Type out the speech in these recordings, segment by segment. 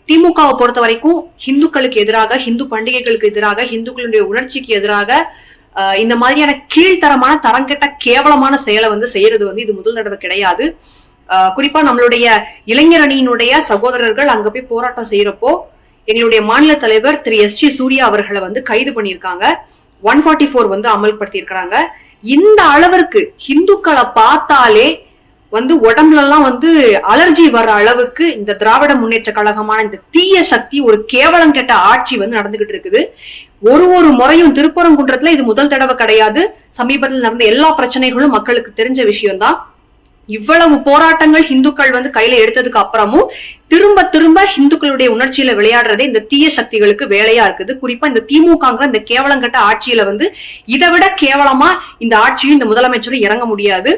திமுகவை பொறுத்த வரைக்கும் ஹிந்துக்களுக்கு எதிராக, ஹிந்து பண்டிகைகளுக்கு எதிராக, ஹிந்துக்களுடைய உணர்ச்சிக்கு எதிராக இந்த மாதிரியான கீழ்த்தரமான தரங்கெட்ட கேவலமான செயலை செய்யறது இது முதல் தடவை கிடையாது. குறிப்பா நம்மளுடைய இளைஞர் அணியினுடைய சகோதரர்கள் அங்க போய் போராட்டம் செய்யறப்போ எங்களுடைய மாநில தலைவர் திரு எஸ்.ஜி. சூர்யா அவர்களை கைது பண்ணியிருக்காங்க. 144 அமல்படுத்தி இருக்கிறாங்க. இந்த அளவிற்கு ஹிந்துக்களை பார்த்தாலே உடம்புல எல்லாம் அலர்ஜி வர்ற அளவுக்கு இந்த திராவிட முன்னேற்ற கழகமான இந்த தீய சக்தி, ஒரு கேவலம் கெட்ட ஆட்சி நடந்துகிட்டு இருக்குது. ஒரு முறையும் திருப்பரங்குன்றத்துல இது முதல் தடவை கிடையாது. சமீபத்தில் நடந்த எல்லா பிரச்சனைகளும் மக்களுக்கு தெரிஞ்ச விஷயம்தான். இவ்வளவு போராட்டங்கள் இந்துக்கள் கையில எடுத்ததுக்கு அப்புறமும் திரும்ப திரும்ப இந்துக்களுடைய உணர்ச்சியில விளையாடுறதே இந்த தீய சக்திகளுக்கு வேலையா இருக்குது. குறிப்பா இந்த திமுகங்கிற இந்த கேவலங்கட்ட ஆட்சியில இதை விட கேவலமா இந்த ஆட்சியும் இந்த முதலமைச்சரும் இறங்க முடியாது.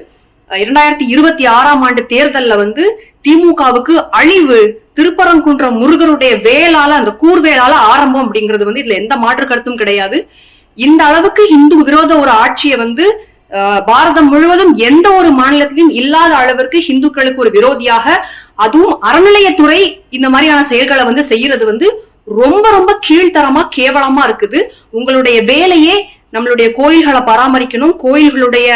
2026ஆம் ஆண்டு தேர்தல்ல திமுகவுக்கு அழிவு திருப்பரங்குன்றம் முருகருடைய வேளால, அந்த கூர்வேளால ஆரம்பம் அப்படிங்கிறது இதுல எந்த மாற்று கருத்தும் கிடையாது. இந்த அளவுக்கு இந்து விரோத ஒரு ஆட்சியை பாரதம் முழுவதும் எந்த ஒரு மாநிலத்திலும் இல்லாத அளவிற்கு இந்துக்களுக்கு ஒரு விரோதியாக, அதுவும் அறநிலையத்துறை இந்த மாதிரியான செயல்களை செய்யறது ரொம்ப ரொம்ப கீழ்த்தரமா கேவலமா இருக்குது. உங்களுடைய வேலையே நம்மளுடைய கோயில்களை பராமரிக்கணும், கோயில்களுடைய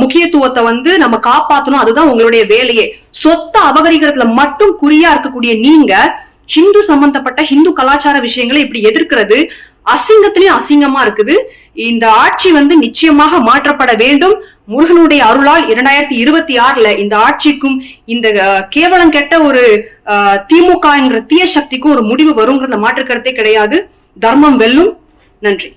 முக்கியத்துவத்தை நம்ம காப்பாற்றணும், அதுதான் உங்களுடைய வேலையே. சொத்தை அபகரிக்கிறதுல மட்டும் குறியா இருக்கக்கூடிய நீங்க ஹிந்து சம்பந்தப்பட்ட ஹிந்து கலாச்சார விஷயங்களை இப்படி எதிர்க்கிறது அசிங்கத்திலயும் அசிங்கமா இருக்குது. இந்த ஆட்சி நிச்சயமாக மாற்றப்பட வேண்டும். முருகனுடைய அருளால் 2026ல இந்த ஆட்சிக்கும் இந்த கேவலம் கெட்ட ஒரு திமுக என்கிற தீய சக்திக்கும் ஒரு முடிவு வருங்கிறதுல மாற்று கருத்தே கிடையாது. தர்மம் வெல்லும். நன்றி.